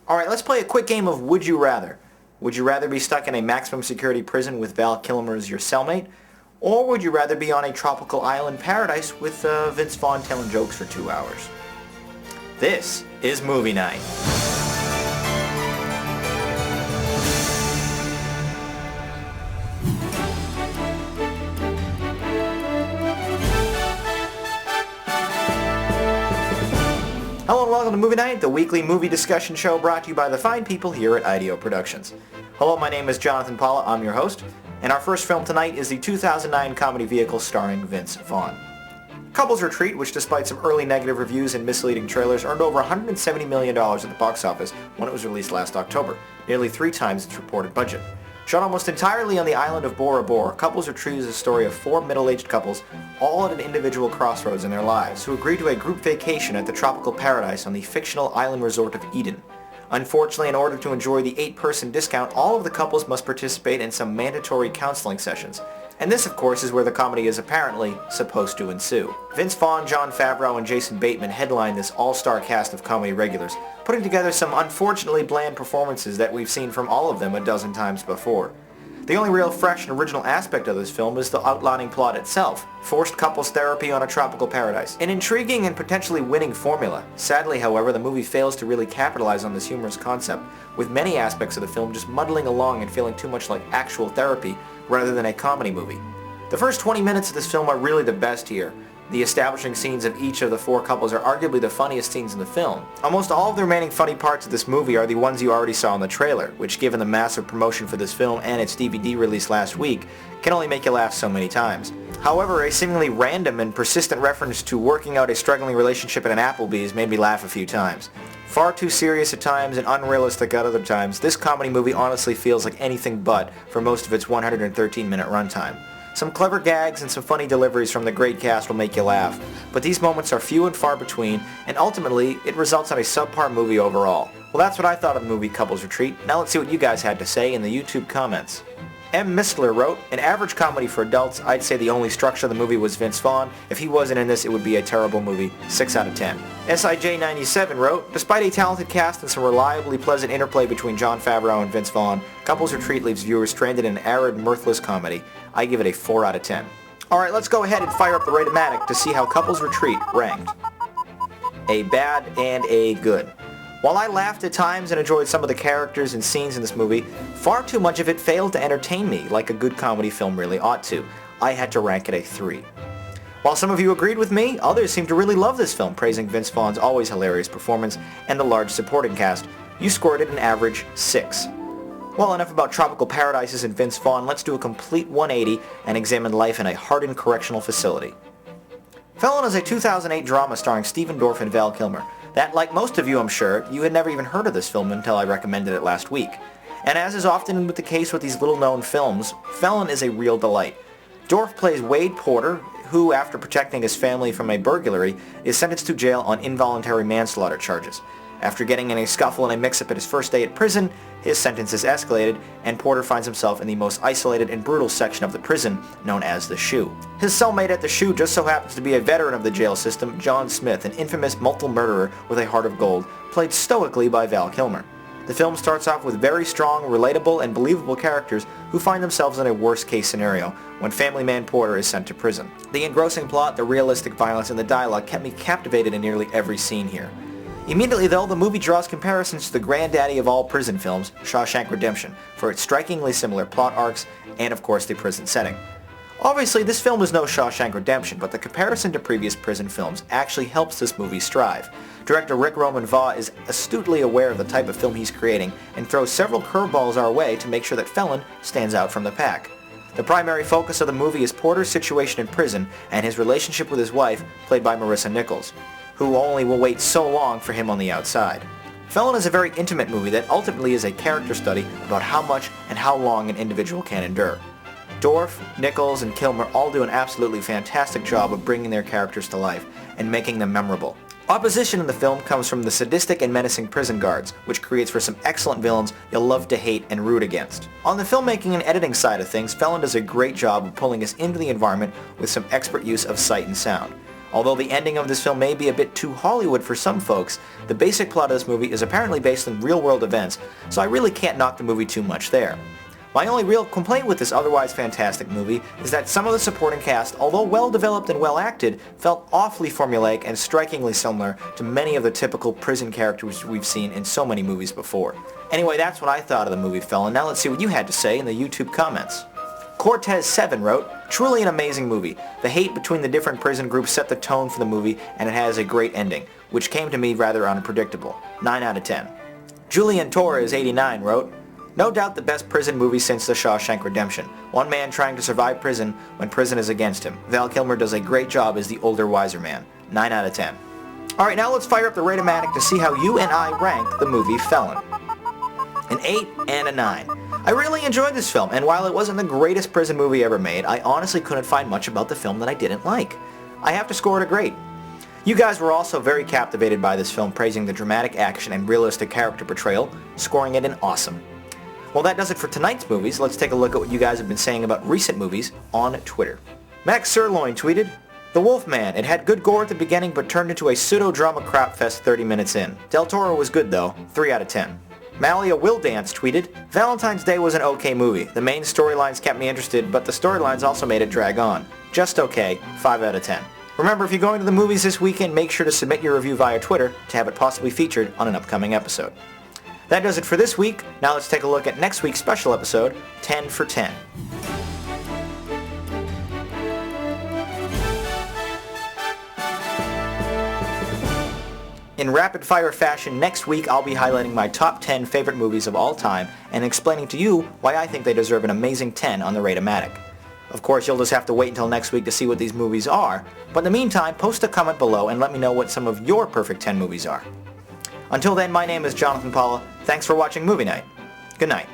Alright, let's play a quick game of Would You Rather. Would you rather be stuck in a maximum security prison with Val Kilmer as your cellmate? Or would you rather be on a tropical island paradise with Vince Vaughn telling jokes for 2 hours? This is Movie Night. Hello and welcome to Movie Night, the weekly movie discussion show brought to you by the fine people here at IDEO Productions. Hello, my name is Jonathan Paula, I'm your host, and our first film tonight is the 2009 comedy vehicle starring Vince Vaughn. Couples Retreat, which despite some early negative reviews and misleading trailers, earned over $170 million at the box office when it was released last October, nearly 3 times its reported budget. Shot almost entirely on the island of Bora Bora, Couples Retreat is a story of 4 middle-aged couples, all at an individual crossroads in their lives, who agree to a group vacation at the tropical paradise on the fictional island resort of Eden. Unfortunately, in order to enjoy the 8-person discount, all of the couples must participate in some mandatory counseling sessions. And this, of course, is where the comedy is apparently supposed to ensue. Vince Vaughn, Jon Favreau, and Jason Bateman headline this all-star cast of comedy regulars, putting together some unfortunately bland performances that we've seen from all of them a dozen times before. The only real fresh and original aspect of this film is the outlining plot itself, forced couples therapy on a tropical paradise. An intriguing and potentially winning formula. Sadly, however, the movie fails to really capitalize on this humorous concept, with many aspects of the film just muddling along and feeling too much like actual therapy rather than a comedy movie. The first 20 minutes of this film are really the best here. The establishing scenes of each of the 4 couples are arguably the funniest scenes in the film. Almost all of the remaining funny parts of this movie are the ones you already saw in the trailer, which given the massive promotion for this film and its DVD release last week, can only make you laugh so many times. However, a seemingly random and persistent reference to working out a struggling relationship at an Applebee's made me laugh a few times. Far too serious at times and unrealistic at other times, this comedy movie honestly feels like anything but for most of its 113-minute runtime. Some clever gags and some funny deliveries from the great cast will make you laugh, but these moments are few and far between, and ultimately, it results in a subpar movie overall. Well, that's what I thought of the movie Couples Retreat. Now let's see what you guys had to say in the YouTube comments. M. Mistler wrote, an average comedy for adults. I'd say the only structure of the movie was Vince Vaughn. If he wasn't in this, it would be a terrible movie. 6 out of 10. SIJ97 wrote, despite a talented cast and some reliably pleasant interplay between Jon Favreau and Vince Vaughn, Couples Retreat leaves viewers stranded in an arid, mirthless comedy. I give it a 4 out of 10. Alright, let's go ahead and fire up the Ratematic to see how Couples Retreat ranked. A bad and a good. While I laughed at times and enjoyed some of the characters and scenes in this movie, far too much of it failed to entertain me like a good comedy film really ought to. I had to rank it a 3. While some of you agreed with me, others seemed to really love this film, praising Vince Vaughn's always hilarious performance and the large supporting cast. You scored it an average 6. Well, enough about tropical paradises and Vince Vaughn, let's do a complete 180 and examine life in a hardened correctional facility. Felon is a 2008 drama starring Stephen Dorff and Val Kilmer. That, like most of you I'm sure, you had never even heard of this film until I recommended it last week. And as is often with the case with these little-known films, Felon is a real delight. Dorff plays Wade Porter, who, after protecting his family from a burglary, is sentenced to jail on involuntary manslaughter charges. After getting in a scuffle and a mix-up at his first day at prison, his sentence is escalated, and Porter finds himself in the most isolated and brutal section of the prison, known as the SHU. His cellmate at the SHU just so happens to be a veteran of the jail system, John Smith, an infamous multiple murderer with a heart of gold, played stoically by Val Kilmer. The film starts off with very strong, relatable, and believable characters who find themselves in a worst-case scenario when family man Porter is sent to prison. The engrossing plot, the realistic violence, and the dialogue kept me captivated in nearly every scene here. Immediately though, the movie draws comparisons to the granddaddy of all prison films, Shawshank Redemption, for its strikingly similar plot arcs and of course the prison setting. Obviously this film is no Shawshank Redemption, but the comparison to previous prison films actually helps this movie strive. Director Rick Roman Vaugh is astutely aware of the type of film he's creating and throws several curveballs our way to make sure that Felon stands out from the pack. The primary focus of the movie is Porter's situation in prison and his relationship with his wife, played by Marissa Nichols, who only will wait so long for him on the outside. Felon is a very intimate movie that ultimately is a character study about how much and how long an individual can endure. Dorff, Nichols, and Kilmer all do an absolutely fantastic job of bringing their characters to life and making them memorable. Opposition in the film comes from the sadistic and menacing prison guards, which creates for some excellent villains you'll love to hate and root against. On the filmmaking and editing side of things, Felon does a great job of pulling us into the environment with some expert use of sight and sound. Although the ending of this film may be a bit too Hollywood for some folks, the basic plot of this movie is apparently based on real-world events, so I really can't knock the movie too much there. My only real complaint with this otherwise fantastic movie is that some of the supporting cast, although well-developed and well-acted, felt awfully formulaic and strikingly similar to many of the typical prison characters we've seen in so many movies before. Anyway, that's what I thought of the movie, fella. Now let's see what you had to say in the YouTube comments. Cortez7 wrote, "Truly an amazing movie. The hate between the different prison groups set the tone for the movie, and it has a great ending, which came to me rather unpredictable. 9 out of 10. Julian Torres 89 wrote, "No doubt the best prison movie since The Shawshank Redemption. One man trying to survive prison when prison is against him. Val Kilmer does a great job as the older, wiser man. 9 out of 10. Alright, now let's fire up the Rate-O-Matic to see how you and I rank the movie Felon. An 8 and a 9. I really enjoyed this film, and while it wasn't the greatest prison movie ever made, I honestly couldn't find much about the film that I didn't like. I have to score it a great. You guys were also very captivated by this film, praising the dramatic action and realistic character portrayal, scoring it an awesome. Well, that does it for tonight's movies. Let's take a look at what you guys have been saying about recent movies on Twitter. Max Sirloin tweeted, "The Wolfman. It had good gore at the beginning but turned into a pseudo-drama crapfest 30 minutes in. Del Toro was good though. 3 out of 10. Malia Will Dance tweeted, "Valentine's Day was an okay movie. The main storylines kept me interested, but the storylines also made it drag on. Just okay. 5 out of 10. Remember, if you're going to the movies this weekend, make sure to submit your review via Twitter to have it possibly featured on an upcoming episode." That does it for this week. Now let's take a look at next week's special episode, 10 for 10. In rapid-fire fashion, next week I'll be highlighting my top 10 favorite movies of all time and explaining to you why I think they deserve an amazing 10 on the Rate-O-Matic. Of course, you'll just have to wait until next week to see what these movies are, but in the meantime, post a comment below and let me know what some of your perfect 10 movies are. Until then, my name is Jonathan Paula. Thanks for watching Movie Night. Good night.